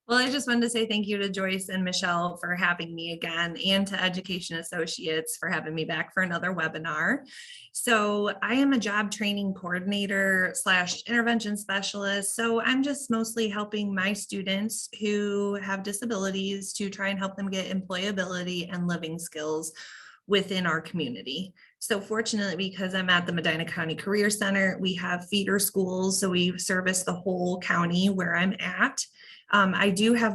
Well, I just wanted to say thank you to Joyce and Michelle for having me again, and to Education Associates for having me back for another webinar. So I am a job training coordinator / intervention specialist. So I'm just mostly helping my students who have disabilities to try and help them get employability and living skills within our community. So fortunately, because I'm at the Medina County Career Center, we have feeder schools. So we service the whole county where I'm at. I do have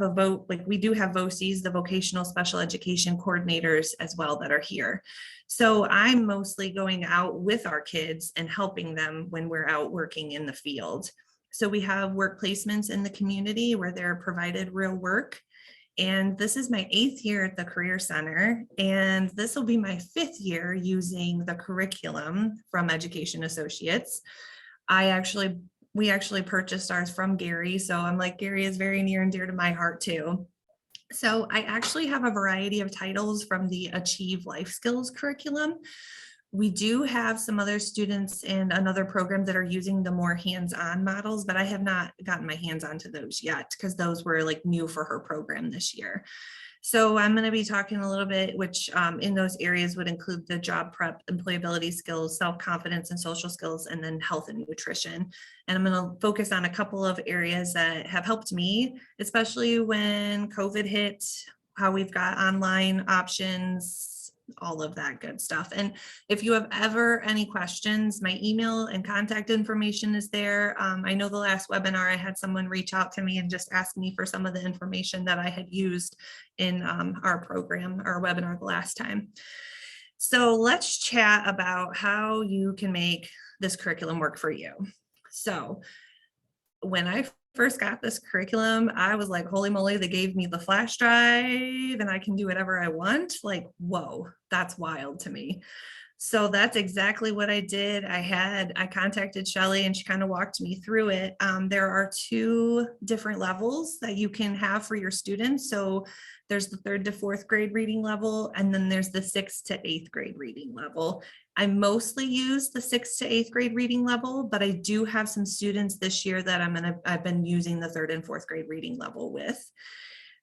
we do have VOCEs, the vocational special education coordinators as well, that are here. So I'm mostly going out with our kids and helping them when we're out working in the field. So we have work placements in the community where they're provided real work. And this is my 8th year at the Career Center, and this will be my 5th year using the curriculum from Education Associates. We actually purchased ours from Gary. So I'm like, Gary is very near and dear to my heart too. So I actually have a variety of titles from the Achieve Life Skills curriculum. We do have some other students in another program that are using the more hands-on models, but I have not gotten my hands onto those yet because those were like new for her program this year. So I'm going to be talking a little bit, which in those areas would include the job prep, employability skills, self-confidence and social skills, and then health and nutrition. And I'm going to focus on a couple of areas that have helped me, especially when COVID hit, how we've got online options, all of that good stuff. And if you have ever any questions, my email and contact information is there. I know the last webinar I had someone reach out to me and just ask me for some of the information that I had used in our program, our webinar the last time. So let's chat about how you can make this curriculum work for you. So when I first got this curriculum, I was like, holy moly, they gave me the flash drive and I can do whatever I want. Like, whoa, that's wild to me. So that's exactly what I did. I contacted Shelly and she kind of walked me through it. There are 2 different levels that you can have for your students. So there's the 3rd to 4th grade reading level, and then there's the 6th to 8th grade reading level. I mostly use the 6th to 8th grade reading level, but I do have some students this year that I've been using the 3rd and 4th grade reading level with.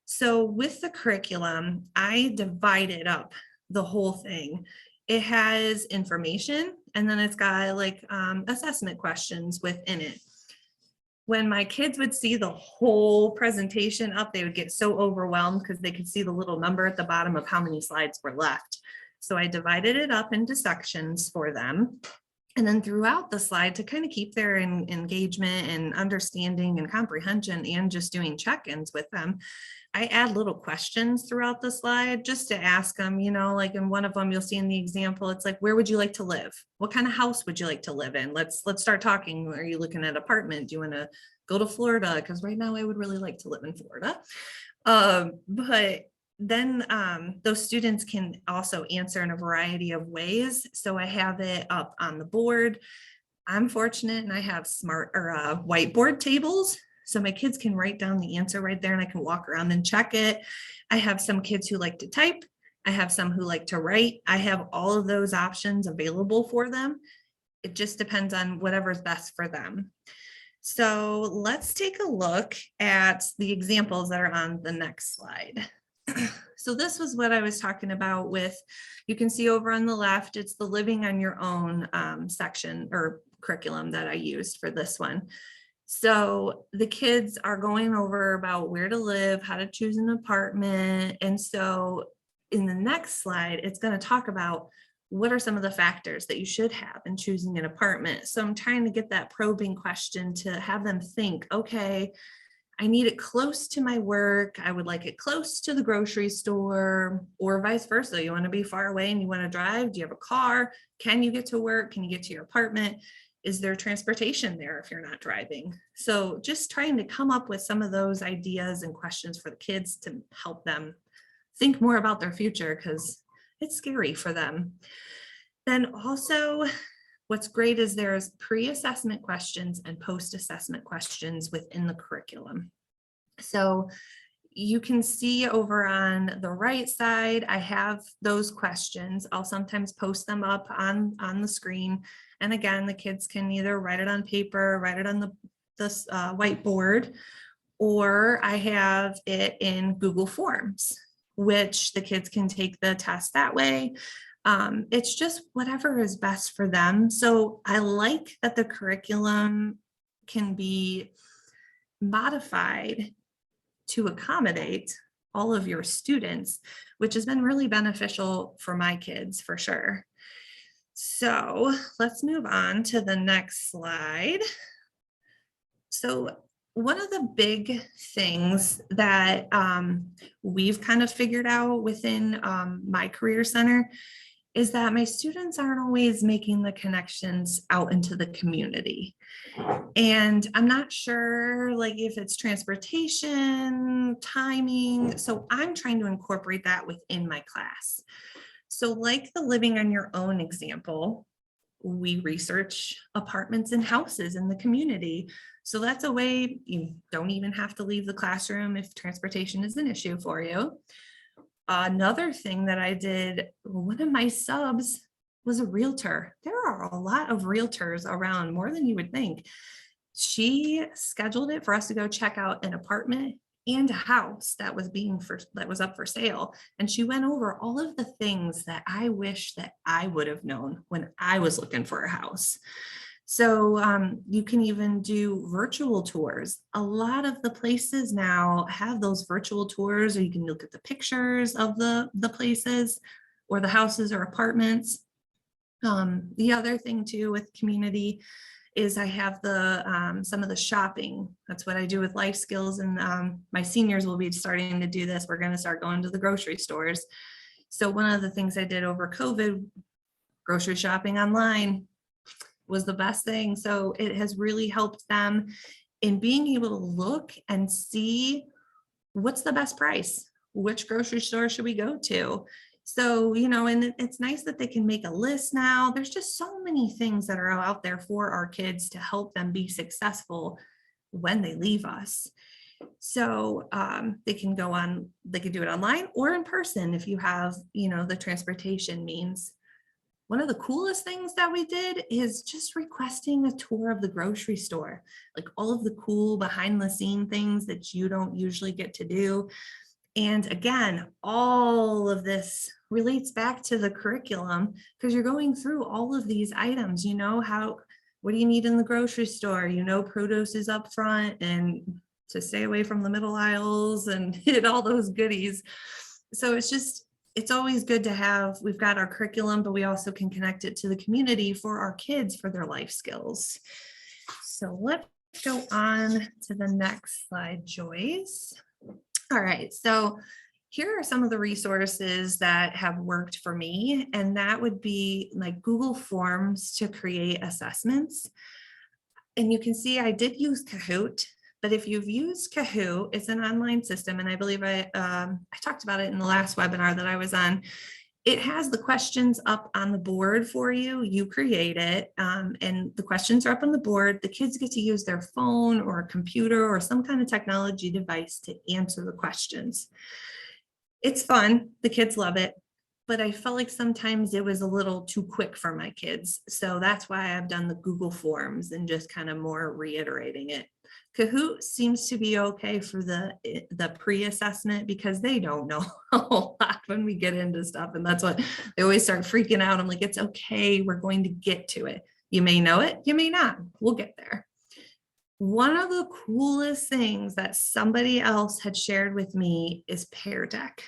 So with the curriculum, I divided up the whole thing. It has information, and then it's got like assessment questions within it. When my kids would see the whole presentation up, they would get so overwhelmed because they could see the little number at the bottom of how many slides were left. So I divided it up into sections for them. And then throughout the slide, to kind of keep their engagement and understanding and comprehension and just doing check-ins with them, I add little questions throughout the slide just to ask them, like in one of them, you'll see in the example, it's like, where would you like to live? What kind of house would you like to live in? Let's start talking. Are you looking at an apartment? Do you want to go to Florida? Because right now I would really like to live in Florida. But then those students can also answer in a variety of ways. So I have it up on the board. I'm fortunate and I have whiteboard tables. So my kids can write down the answer right there and I can walk around and check it. I have some kids who like to type. I have some who like to write. I have all of those options available for them. It just depends on whatever's best for them. So let's take a look at the examples that are on the next slide. So this was what I was talking about with, you can see over on the left, it's the living on your own section or curriculum that I used for this one. So the kids are going over about where to live, how to choose an apartment. And so in the next slide, it's going to talk about what are some of the factors that you should have in choosing an apartment. So I'm trying to get that probing question to have them think, okay, I need it close to my work. I would like it close to the grocery store, or vice versa. You want to be far away and you want to drive. Do you have a car? Can you get to work? Can you get to your apartment? Is there transportation there if you're not driving? So just trying to come up with some of those ideas and questions for the kids to help them think more about their future, because it's scary for them. Then also, what's great is there's pre-assessment questions and post-assessment questions within the curriculum. So you can see over on the right side, I have those questions. I'll sometimes post them up on the screen. And again, the kids can either write it on paper, write it on the whiteboard, or I have it in Google Forms, which the kids can take the test that way. It's just whatever is best for them. So I like that the curriculum can be modified to accommodate all of your students, which has been really beneficial for my kids for sure. So let's move on to the next slide. So one of the big things that we've kind of figured out within my career center is that my students aren't always making the connections out into the community. And I'm not sure like if it's transportation, timing. So I'm trying to incorporate that within my class. So like the living on your own example, we research apartments and houses in the community. So that's a way you don't even have to leave the classroom if transportation is an issue for you. Another thing that I did, one of my subs was a realtor. There are a lot of realtors around, more than you would think. She scheduled it for us to go check out an apartment and a house that was up for sale. And she went over all of the things that I wish that I would have known when I was looking for a house. So you can even do virtual tours. A lot of the places now have those virtual tours, or you can look at the pictures of the places or the houses or apartments. The other thing too with community is I have the some of the shopping. That's what I do with life skills, and my seniors will be starting to do this. We're going to start going to the grocery stores. So one of the things I did over COVID, grocery shopping online, was the best thing. So it has really helped them in being able to look and see what's the best price, which grocery store should we go to. So, and it's nice that they can make a list now. There's just so many things that are out there for our kids to help them be successful when they leave us. So they can do it online or in person if you have, the transportation means. One of the coolest things that we did is just requesting a tour of the grocery store, like all of the cool behind the scene things that you don't usually get to do. And again, all of this relates back to the curriculum because you're going through all of these items, what do you need in the grocery store? Produce is up front and to stay away from the middle aisles and hit all those goodies. So it's always good to have, we've got our curriculum, but we also can connect it to the community for our kids for their life skills. So let's go on to the next slide, Joyce. All right, so here are some of the resources that have worked for me, and that would be like Google Forms to create assessments. And you can see I did use Kahoot, but if you've used Kahoot, it's an online system, and I believe I talked about it in the last webinar that I was on. It has the questions up on the board for you. You create it, and the questions are up on the board. The kids get to use their phone or a computer or some kind of technology device to answer the questions. It's fun. The kids love it, but I felt like sometimes it was a little too quick for my kids. So that's why I've done the Google Forms and just kind of more reiterating it. Kahoot seems to be okay for the pre-assessment because they don't know a whole lot when we get into stuff. And that's what they always start freaking out. I'm like, it's okay. We're going to get to it. You may know it, you may not. We'll get there. One of the coolest things that somebody else had shared with me is Pear Deck.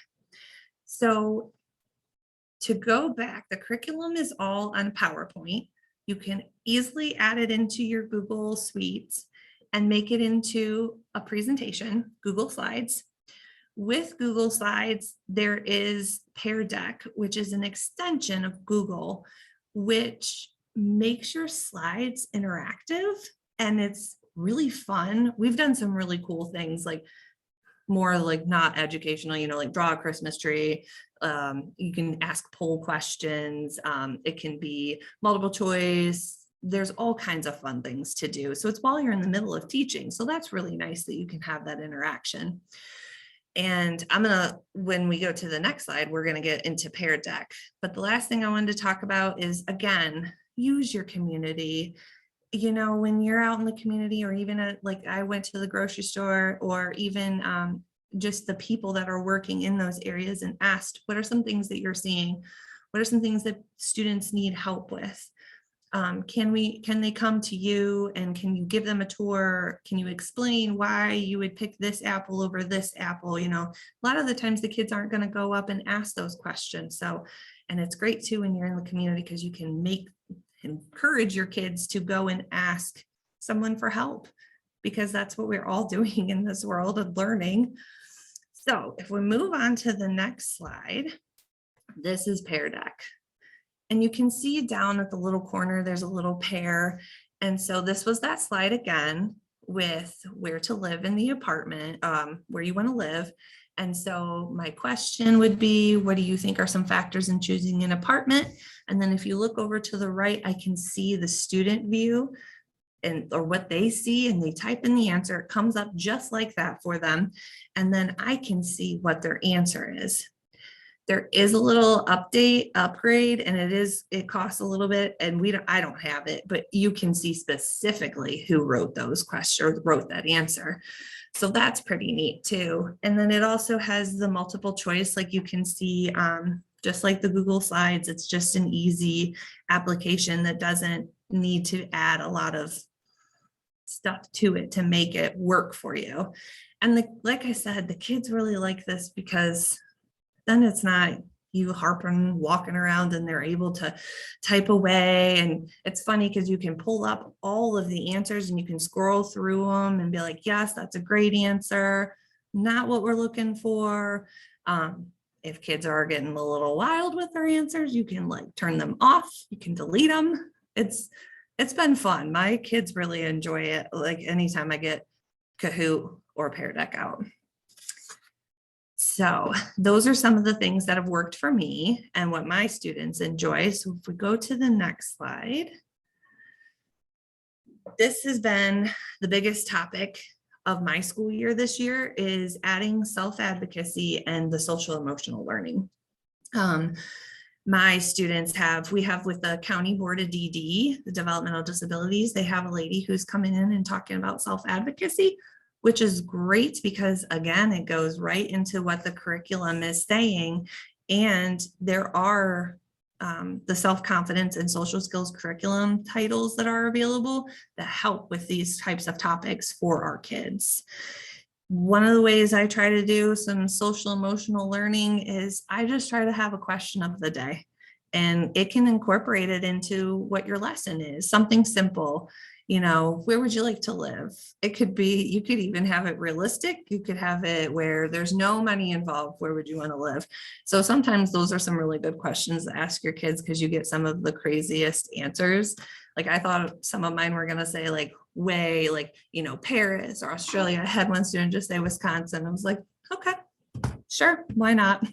So to go back, the curriculum is all on PowerPoint. You can easily add it into your Google Suites and make it into a presentation, Google Slides. With Google Slides, there is Pear Deck, which is an extension of Google, which makes your slides interactive, and it's really fun. We've done some really cool things, like more like not educational, like draw a Christmas tree. You can ask poll questions. It can be multiple choice. There's all kinds of fun things to do. So it's while you're in the middle of teaching. So that's really nice that you can have that interaction. And when we go to the next slide, we're gonna get into Pear Deck. But the last thing I wanted to talk about is, again, use your community. when you're out in the community, or even like I went to the grocery store, or even just the people that are working in those areas, and asked, what are some things that you're seeing? What are some things that students need help with? Can they come to you, and can you give them a tour? Can you explain why you would pick this apple over this apple? A lot of the times the kids aren't going to go up and ask those questions. So, and it's great too when you're in the community, because you can encourage your kids to go and ask someone for help, because that's what we're all doing in this world of learning. So if we move on to the next slide, this is Pear Deck. And you can see down at the little corner, there's a little pear. And so this was that slide again with where to live in the apartment, where you want to live. And so my question would be, what do you think are some factors in choosing an apartment? And then if you look over to the right, I can see the student view or what they see, and they type in the answer. It comes up just like that for them. And then I can see what their answer is. There is a little upgrade, and it costs a little bit, and I don't have it, but you can see specifically who wrote those questions or wrote that answer. So that's pretty neat too. And then it also has the multiple choice, like you can see, just like the Google Slides, it's just an easy application that doesn't need to add a lot of stuff to it to make it work for you. And like I said, the kids really like this, because then it's not you harping, walking around, and they're able to type away. And it's funny because you can pull up all of the answers and you can scroll through them and be like, yes, that's a great answer. Not what we're looking for. If kids are getting a little wild with their answers, you can like turn them off. You can delete them. It's been fun. My kids really enjoy it. Like anytime I get Kahoot or Pear Deck out. So those are some of the things that have worked for me and what my students enjoy. So if we go to the next slide, this has been the biggest topic of my school year this year, is adding self-advocacy and the social emotional learning. My students we have with the County Board of DD, the Developmental Disabilities, they have a lady who's coming in and talking about self-advocacy, which is great because, again, it goes right into what the curriculum is saying. And there are the self-confidence and social skills curriculum titles that are available that help with these types of topics for our kids. One of the ways I try to do some social emotional learning is I just try to have a question of the day, and it can incorporate it into what your lesson is. Something simple, where would you like to live? It could be, you could even have it realistic. You could have it where there's no money involved. Where would you want to live? So sometimes those are some really good questions to ask your kids, because you get some of the craziest answers. Like I thought some of mine were going to say Paris or Australia. I had one student just say Wisconsin. I was like, okay, sure, why not?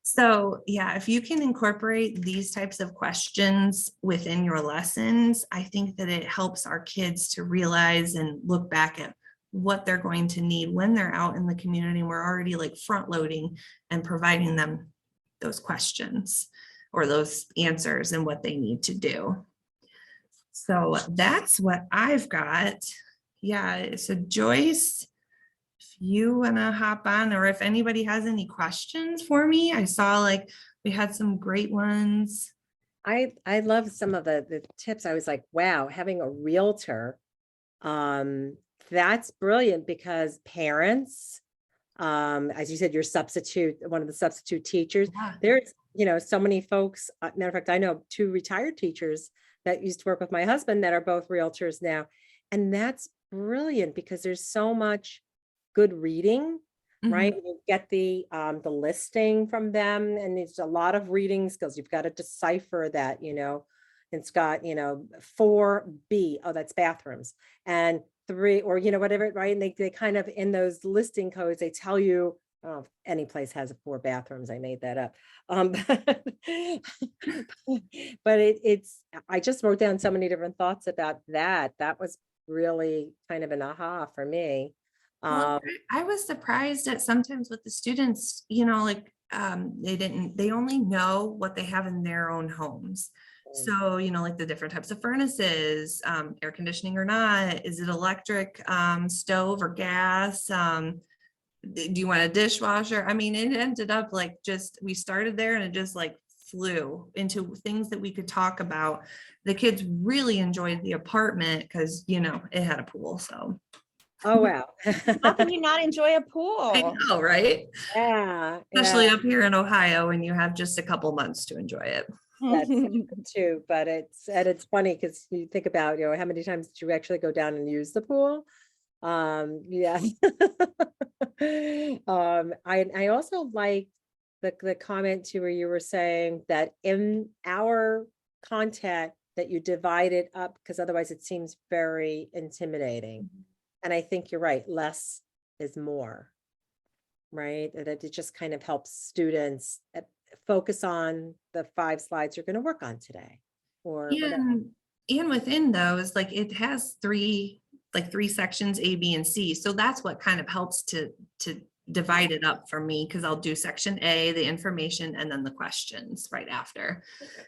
So yeah, if you can incorporate these types of questions within your lessons, I think that it helps our kids to realize and look back at what they're going to need when they're out in the community. And we're already like front loading and providing them those questions or those answers and what they need to do. So that's what I've got. Yeah, so Joyce, if you want to hop on, or if anybody has any questions for me, I saw we had some great ones. I love some of the tips. I was like, wow, having a realtor, that's brilliant, because parents, as you said, one of the substitute teachers, there's, so many folks, matter of fact, I know 2 retired teachers that used to work with my husband that are both realtors now. And that's brilliant, because there's so much good reading, right? You get the listing from them, and it's a lot of reading skills. You've got to decipher that, it's got, 4B, oh, that's bathrooms, and 3, or, whatever, right? And they kind of, in those listing codes, they tell you, oh, if any place has 4 bathrooms, I made that up. But I just wrote down so many different thoughts about that. That was really kind of an aha for me. Well, I was surprised at sometimes with the students, they only know what they have in their own homes. So, like the different types of furnaces, air conditioning or not, is it electric, stove or gas? Do you want a dishwasher? I mean, it ended up like we started there and it just like flew into things that we could talk about. The kids really enjoyed the apartment because, it had a pool. So, Oh, wow. How can you not enjoy a I pool? know, right? Yeah, Especially yeah, up here in Ohio when you have just a couple months to enjoy it. that's too, but it's funny because you think about, how many times did you actually go down and use the pool? Yeah. I also like the comment too, where you were saying that in our content that you divide it up, because otherwise it seems very intimidating. And I think you're right, less is more, right? That it just kind of helps students focus on the 5 slides you're going to work on today or whatever. And within those, like it has three sections, A, B, and C. So that's what kind of helps to divide it up for me, because I'll do section A, the information, and then the questions right after,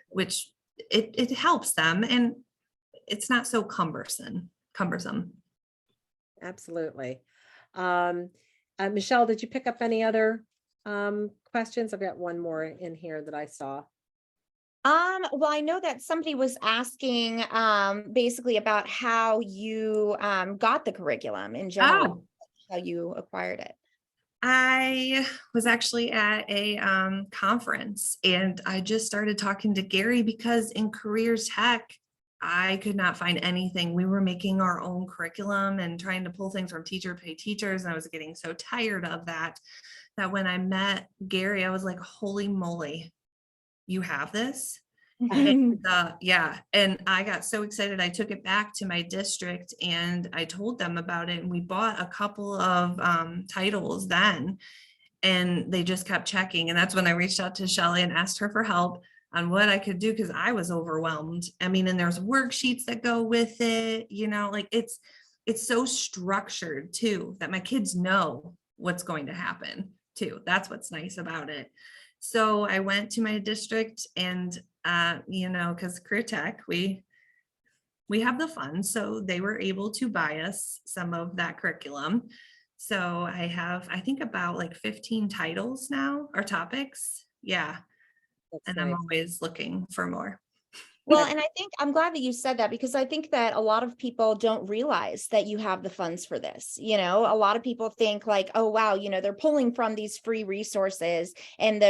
which it helps them and it's not so cumbersome. Absolutely. Michelle, did you pick up any other questions? I've got one more in here that I saw. Well, I know that somebody was asking basically about how you got the curriculum in general, how you acquired it. I was actually at a conference and I just started talking to Gary because in career tech, I could not find anything. We were making our own curriculum and trying to pull things from teacher pay teachers. And I was getting so tired of that when I met Gary, I was like, holy moly, you have this? And, yeah. And I got so excited. I took it back to my district and I told them about it. And we bought a couple of titles then, and they just kept checking. And that's when I reached out to Shelly and asked her for help on what I could do, because I was overwhelmed. I mean, and there's worksheets that go with it, like it's so structured too, that my kids know what's going to happen too. That's what's nice about it. So I went to my district and, because career tech, we have the funds, so they were able to buy us some of that curriculum. So I have, I think about like 15 titles now or topics. Yeah. That's And nice. I'm always looking for more. Well, and I think I'm glad that you said that, because I think that a lot of people don't realize that you have the funds for this. A lot of people think like, oh, wow, they're pulling from these free resources and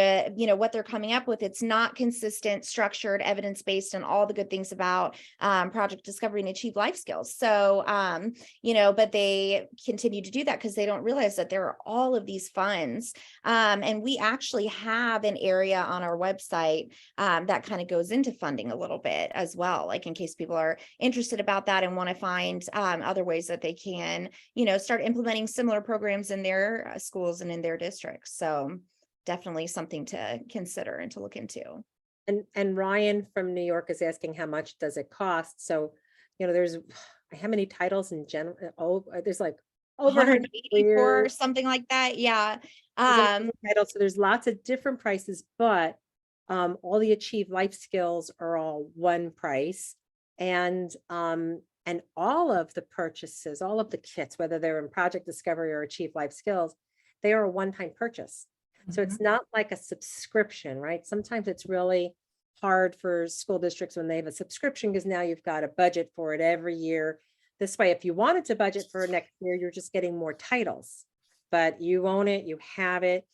what they're coming up with, it's not consistent, structured, evidence-based, and all the good things about project discovery and achieve life skills. So, but they continue to do that because they don't realize that there are all of these funds. And we actually have an area on our website that kind of goes into funding a little bit as well, like in case people are interested about that and want to find other ways that they can, start implementing similar programs in their schools and in their districts. So definitely something to consider and to look into. And Ryan from New York is asking how much does it cost? So, there's how many titles in general? Oh, there's like over 184 or something like that. Yeah. Titles. So there's lots of different prices, but all the Achieve Life Skills are all one price. And all of the purchases, all of the kits, whether they're in Project Discovery or Achieve Life Skills, they are a one-time purchase. So it's not like a subscription, right? Sometimes it's really hard for school districts when they have a subscription, because now you've got a budget for it every year. This way, if you wanted to budget for next year, you're just getting more titles, but you own it, you have it.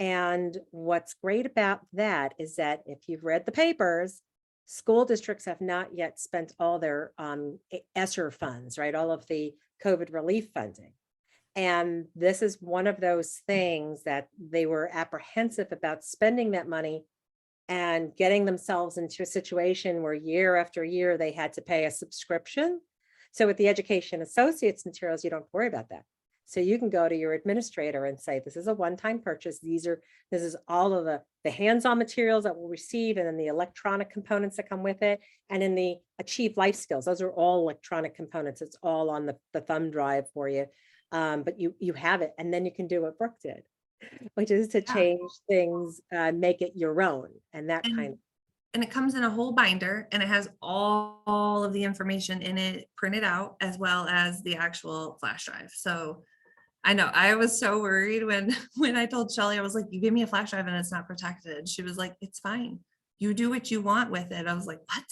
And what's great about that is that if you've read the papers, school districts have not yet spent all their ESSER funds, right? All of the COVID relief funding. And this is one of those things that they were apprehensive about spending that money and getting themselves into a situation where year after year they had to pay a subscription. So with the Education Associates materials, you don't worry about that. So you can go to your administrator and say, this is a one-time purchase. This is all of the hands-on materials that we'll receive, and then the electronic components that come with it. And in the Achieve Life Skills, those are all electronic components. It's all on the thumb drive for you. But you have it, and then you can do what Brooke did, which is to change things, make it your own, and that kind of. and it comes in a whole binder, and it has all of the information in it printed out, as well as the actual flash drive. So I know I was so worried when I told Shelly, I was like, you give me a flash drive and it's not protected. She was like, it's fine. You do what you want with it. I was like, what?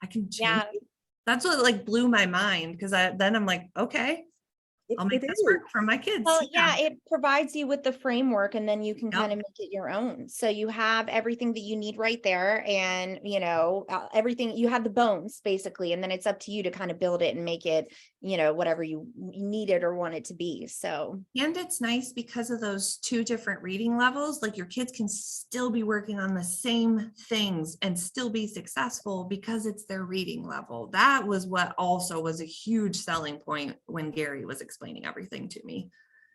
I can change Yeah. it? That's what like blew my mind, because then I'm like, okay, I'll make It this is. work for my kids. Well, Yeah. yeah, it provides you with the framework and then you can Yep. kind of make it your own. So you have everything that you need right there and, you know, everything, you have the bones basically, and then it's up to you to kind of build it and make it, you know, whatever you need it or want it to be. So, And it's nice because of those two different reading levels, like your kids can still be working on the same things and still be successful because it's their reading level. That was what also was a huge selling point when Gary was explaining everything to me.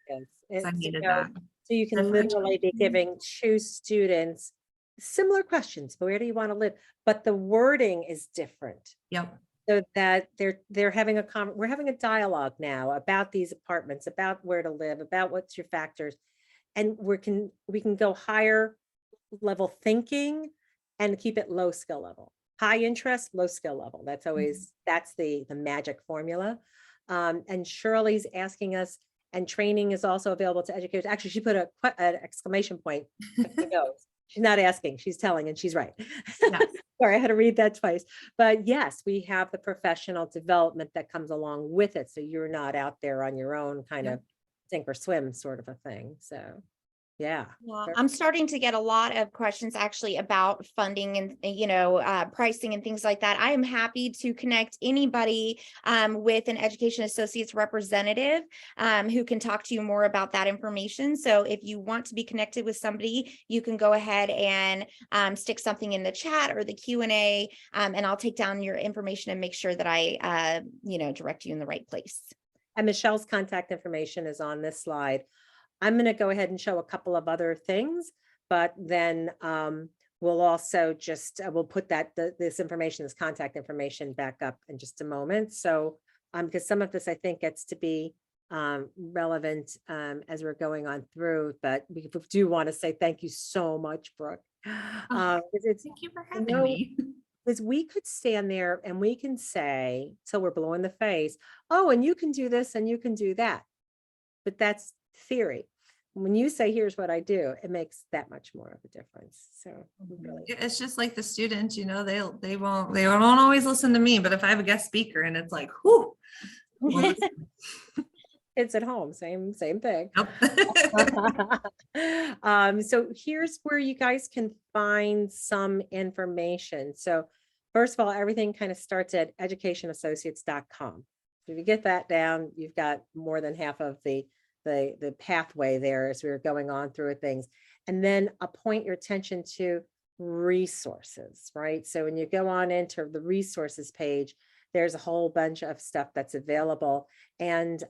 Yes. I It's, needed that. so you can literally be giving two students similar questions, but where do you want to live? But the wording is different. Yep. So that they're having we're having a dialogue now about these apartments, about where to live, about what's your factors. And we can go higher level thinking and keep it low skill level. High interest, low skill level. That's always, that's the magic formula. And Shirley's asking us, and training is also available to educators. Actually, she put an exclamation point. She's not asking, she's telling, and she's right. Yes. Sorry, I had to read that twice. But yes, we have the professional development that comes along with it. So you're not out there on your own kind of sink or swim sort of a thing. So yeah. yeah, I'm starting to get a lot of questions actually about funding and, you know, pricing and things like that. I am happy to connect anybody with an education associates representative who can talk to you more about that information. So if you want to be connected with somebody, you can go ahead and stick something in the chat or the Q&A, and I'll take down your information and make sure that I, you know, direct you in the right place. And Michelle's contact information is on this slide. I'm going to go ahead and show a couple of other things, but then we'll also just, we'll put this information, this contact information back up in just a moment. So because some of this I think gets to be relevant as we're going on through, but we do want to say thank you so much, Brooke. Thank you for having me. Because we could stand there and we can say, till we're blue in the face, oh, and you can do this and you can do that. But that's theory. When you say, here's what I do, it makes that much more of a difference. So really, It's just like the students, you know, they won't always listen to me, but if I have a guest speaker and it's like, whoo. it's at home, same thing. Yep. So here's where you guys can find some information. So first of all, everything kind of starts at educationassociates.com. If you get that down, you've got more than half of the pathway there as we were going on through things. And then point your attention to resources, right? So when you go on into the resources page, there's a whole bunch of stuff that's available. And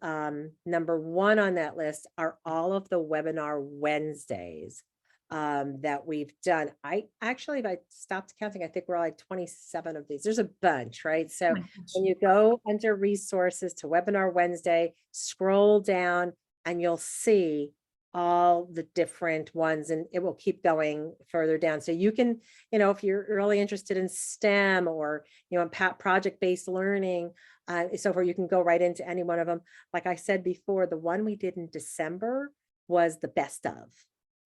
number one on that list are all of the webinar Wednesdays that we've done. I actually, if I stopped counting, I think we're like 27 of these. There's a bunch, right? So when you go under resources to webinar Wednesday, scroll down and you'll see all the different ones, and it will keep going further down. So you can, you know, if you're really interested in STEM or, you know, project-based learning, so far you can go right into any one of them. Like I said before, the one we did in December was the best of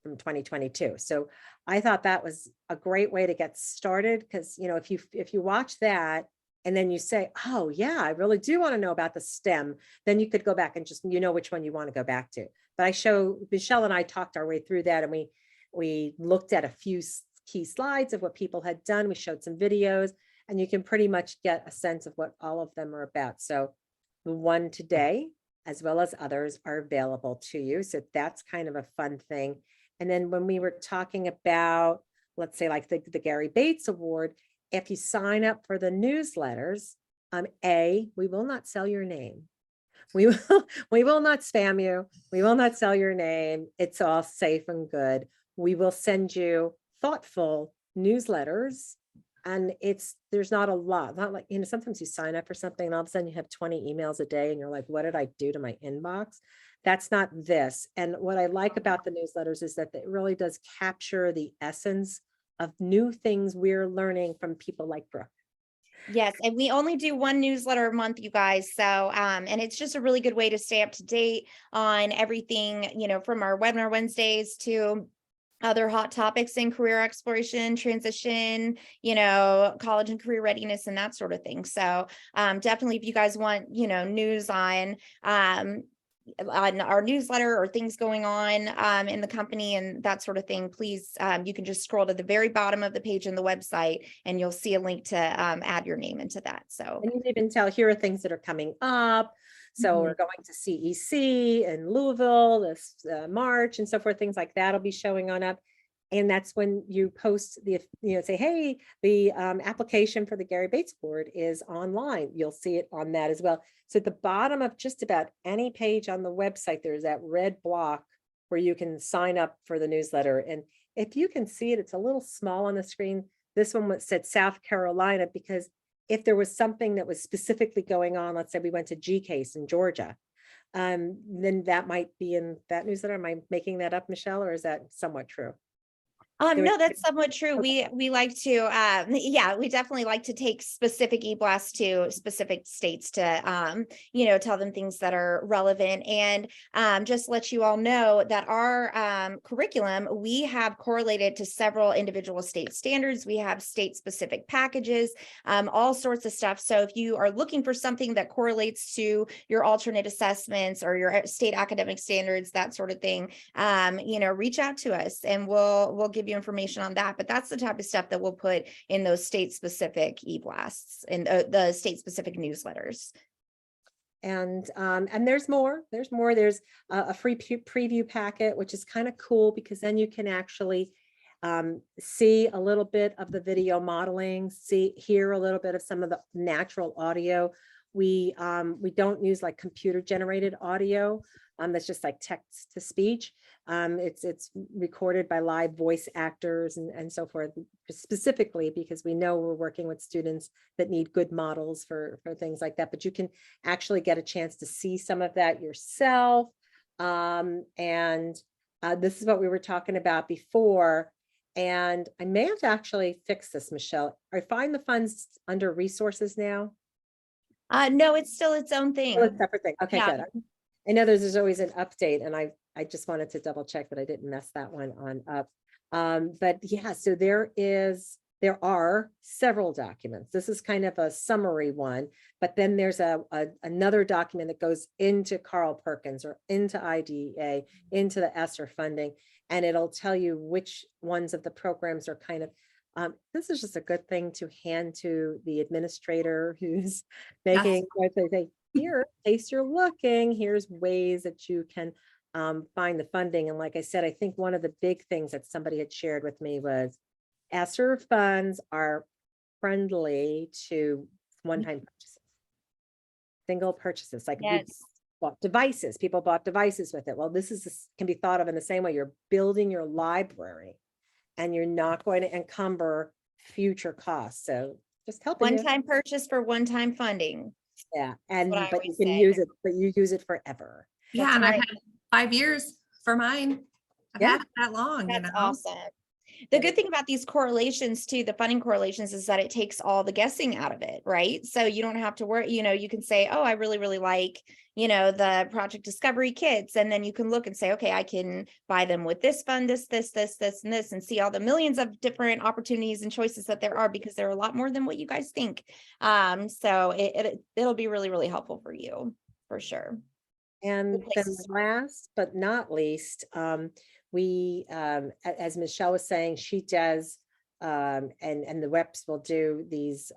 from 2022. So I thought that was a great way to get started, because, you know, if you watch that and then you say, oh yeah, I really do want to know about the STEM, then you could go back and just, you know, which one you want to go back to. But Michelle and I talked our way through that, and we looked at a few key slides of what people had done. We showed some videos, and you can pretty much get a sense of what all of them are about. So the one today, as well as others, are available to you. So that's kind of a fun thing. And then when we were talking about, let's say like the Gary Bates Award, if you sign up for the newsletters, we will not sell your name. We will not spam you. We will not sell your name. It's all safe and good. We will send you thoughtful newsletters, and there's not a lot, not like, you know, sometimes you sign up for something and all of a sudden you have 20 emails a day and you're like, what did I do to my inbox? That's not this. And what I like about the newsletters is that it really does capture the essence of new things we're learning from people like Brooke. Yes, and we only do one newsletter a month, you guys. So, and it's just a really good way to stay up to date on everything, from our webinar Wednesdays to other hot topics in career exploration, transition, college and career readiness and that sort of thing. So, definitely if you guys want, news on our newsletter or things going on in the company and that sort of thing, please, you can just scroll to the very bottom of the page in the website and you'll see a link to add your name into that. So, And you can even tell, here are things that are coming up. So we're going to CEC in Louisville this March and so forth, things like that will be showing on up. And that's when you post say, hey, the application for the Gary Bates Award is online. You'll see it on that as well. So at the bottom of just about any page on the website, there's that red block where you can sign up for the newsletter. And if you can see it, it's a little small on the screen. This one said South Carolina, because if there was something that was specifically going on, let's say we went to G-Case in Georgia, then that might be in that newsletter. Am I making that up, Michelle, or is that somewhat true? No, that's somewhat true. We like to, we definitely like to take specific e-blasts to specific states to, tell them things that are relevant. And just let you all know that our curriculum, we have correlated to several individual state standards. We have state specific packages, all sorts of stuff. So if you are looking for something that correlates to your alternate assessments or your state academic standards, that sort of thing, reach out to us and we'll give you information on that. But that's the type of stuff that we'll put in those state specific e-blasts and the state specific newsletters. And there's more. There's a free preview packet, which is kind of cool because then you can actually see a little bit of the video modeling, hear a little bit of some of the natural audio. We don't use like computer generated audio. That's just like text to speech. It's recorded by live voice actors and so forth, specifically because we know we're working with students that need good models for things like that. But you can actually get a chance to see some of that yourself. This is what we were talking about before. And I may have to actually fix this, Michelle. I find the funds under resources now. No, it's still its own thing. Oh, it's a separate thing. Okay, Yeah. good. I know there's always an update, and I just wanted to double check that I didn't mess that one on up. But yeah, so there are several documents. This is kind of a summary one, but then there's another document that goes into Carl Perkins or into IDEA, into the ESSER funding, and it'll tell you which ones of the programs are kind of this is just a good thing to hand to the administrator who's making, here, in case you're looking, here's ways that you can find the funding. And like I said, I think one of the big things that somebody had shared with me was ESSER funds are friendly to one-time purchases, single purchases, like Yes. people bought devices with it. Well, can be thought of in the same way. You're building your library and you're not going to encumber future costs. So just helping One-time purchase for one-time funding. Yeah, but you can use it, but you use it forever. Yeah, That's and right. I've had 5 years for mine. I've had it that long. That's awesome. The good thing about these correlations too, the funding correlations, is that it takes all the guessing out of it, right? So you don't have to worry, you can say, oh, I really, really like, the project discovery kits. And then you can look and say, okay, I can buy them with this fund, this, and this, and see all the millions of different opportunities and choices that there are, because there are a lot more than what you guys think. So it'll be really, really helpful for you, for sure. And then last but not least, we, as Michelle was saying, she does, and the reps will do these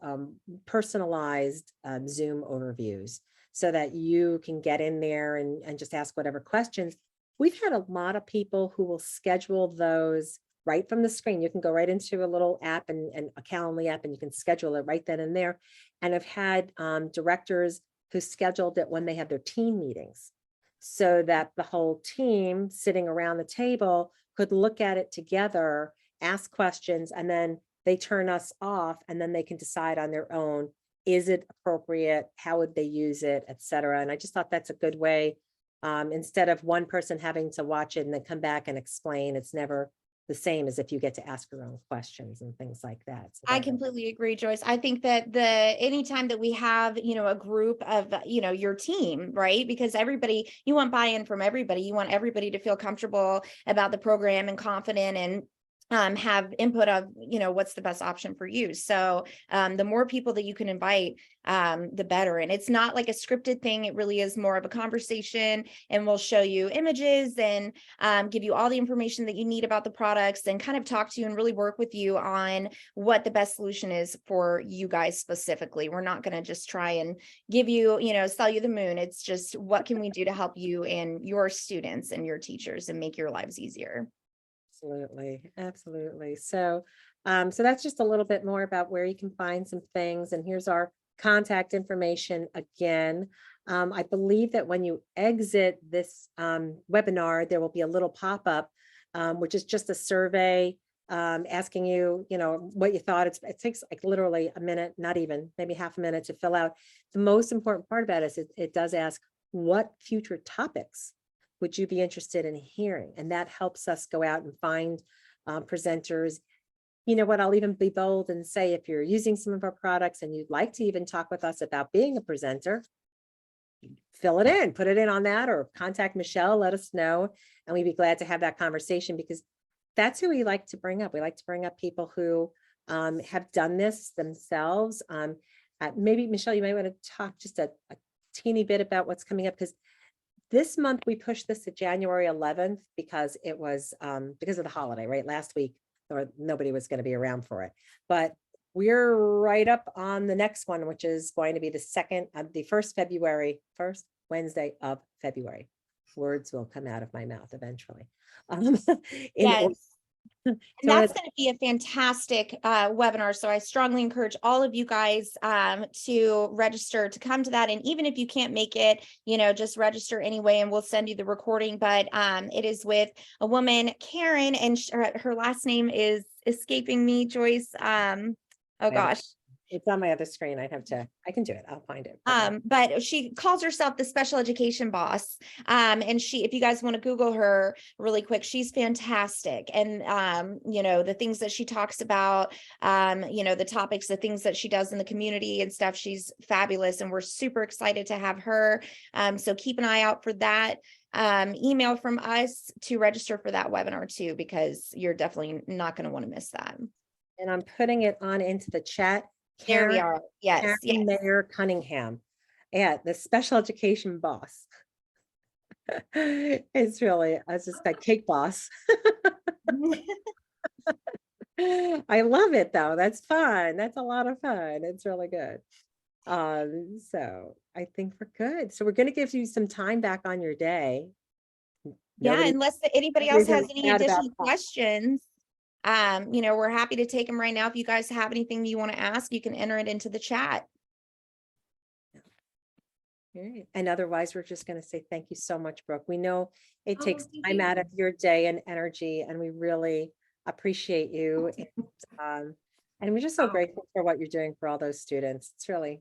personalized Zoom overviews so that you can get in there and just ask whatever questions. We've had a lot of people who will schedule those right from the screen. You can go right into a little app and a Calendly app, and you can schedule it right then and there. And I've had directors who scheduled it when they have their team meetings, so that the whole team sitting around the table could look at it together, ask questions, and then they turn us off, and then they can decide on their own, is it appropriate? How would they use it, et cetera. And I just thought that's a good way, instead of one person having to watch it and then come back and explain. It's never the same as if you get to ask your own questions and things like that. So I that- completely agree, Joyce. I think that anytime that we have, a group of, your team, right? Because you want buy-in from everybody. You want everybody to feel comfortable about the program and confident and have input of, what's the best option for you. So the more people that you can invite, the better. And it's not like a scripted thing. It really is more of a conversation, and we'll show you images and give you all the information that you need about the products and kind of talk to you and really work with you on what the best solution is for you guys specifically. We're not going to just try and give you, sell you the moon. It's just, what can we do to help you and your students and your teachers and make your lives easier? Absolutely. Absolutely. So, so that's just a little bit more about where you can find some things. And here's our contact information again. I believe that when you exit this webinar, there will be a little pop-up, which is just a survey asking you, what you thought. It takes like literally a minute, not even, maybe half a minute to fill out. The most important part about it is it does ask, what future topics would you be interested in hearing? And that helps us go out and find presenters. You know what, I'll even be bold and say, if you're using some of our products and you'd like to even talk with us about being a presenter, fill it in, put it in on that, or contact Michelle, let us know. And we'd be glad to have that conversation, because that's who we like to bring up. We like to bring up people who have done this themselves. Maybe Michelle, you might want to talk just a teeny bit about what's coming up, because this month we pushed this to January 11th because it was because of the holiday, right? Last week, or nobody was going to be around for it. But we're right up on the next one, which is going to be the first Wednesday of February. Words will come out of my mouth eventually. Yes. And So that's going to be a fantastic webinar. So I strongly encourage all of you guys to register to come to that. And even if you can't make it, just register anyway, and we'll send you the recording. But it is with a woman, Karen, and her last name is escaping me, Joyce. Oh gosh. It's on my other screen. I can do it. I'll find it. But she calls herself the special education boss. And if you guys want to Google her really quick, she's fantastic. And, the things that she talks about, the topics, the things that she does in the community and stuff, she's fabulous. And we're super excited to have her. So keep an eye out for that email from us to register for that webinar too, because you're definitely not going to want to miss that. And I'm putting it on into the chat. There we are. Yes. Karen Yes. Mayor Cunningham, the special education boss. It's just like cake boss. I love it though. That's fun. That's a lot of fun. It's really good. So I think we're good. So we're going to give you some time back on your day. Yeah, unless anybody else has any additional questions. We're happy to take them right now. If you guys have anything you want to ask, you can enter it into the chat. And otherwise, we're just going to say thank you so much, Brooke. We know it takes thank time you. out of your day and energy, and we really appreciate you. And we're just so grateful for what you're doing for all those students. It's really.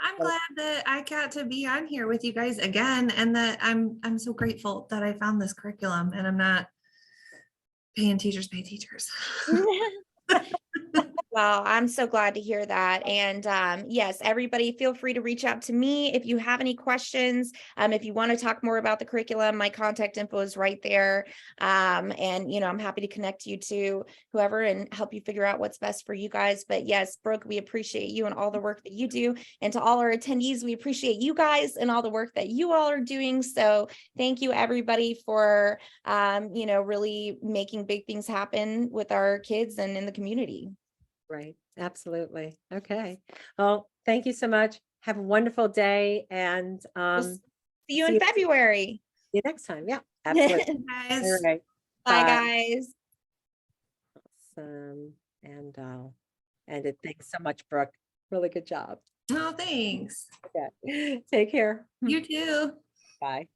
I'm glad that I got to be on here with you guys again, and that I'm so grateful that I found this curriculum, and I'm not paying teachers pay teachers. Well, I'm so glad to hear that. And yes, everybody feel free to reach out to me if you have any questions. If you want to talk more about the curriculum, my contact info is right there. And, I'm happy to connect you to whoever and help you figure out what's best for you guys. But yes, Brooke, we appreciate you and all the work that you do. And to all our attendees, we appreciate you guys and all the work that you all are doing. So thank you, everybody, for, really making big things happen with our kids and in the community. Right. Absolutely. Okay. Well, thank you so much. Have a wonderful day, and See you in February. See you next time. Yeah, absolutely. Guys. All right. Bye, guys. Awesome. And I'll end it. Thanks so much, Brooke. Really good job. Oh, thanks. Okay. Take care. You too. Bye.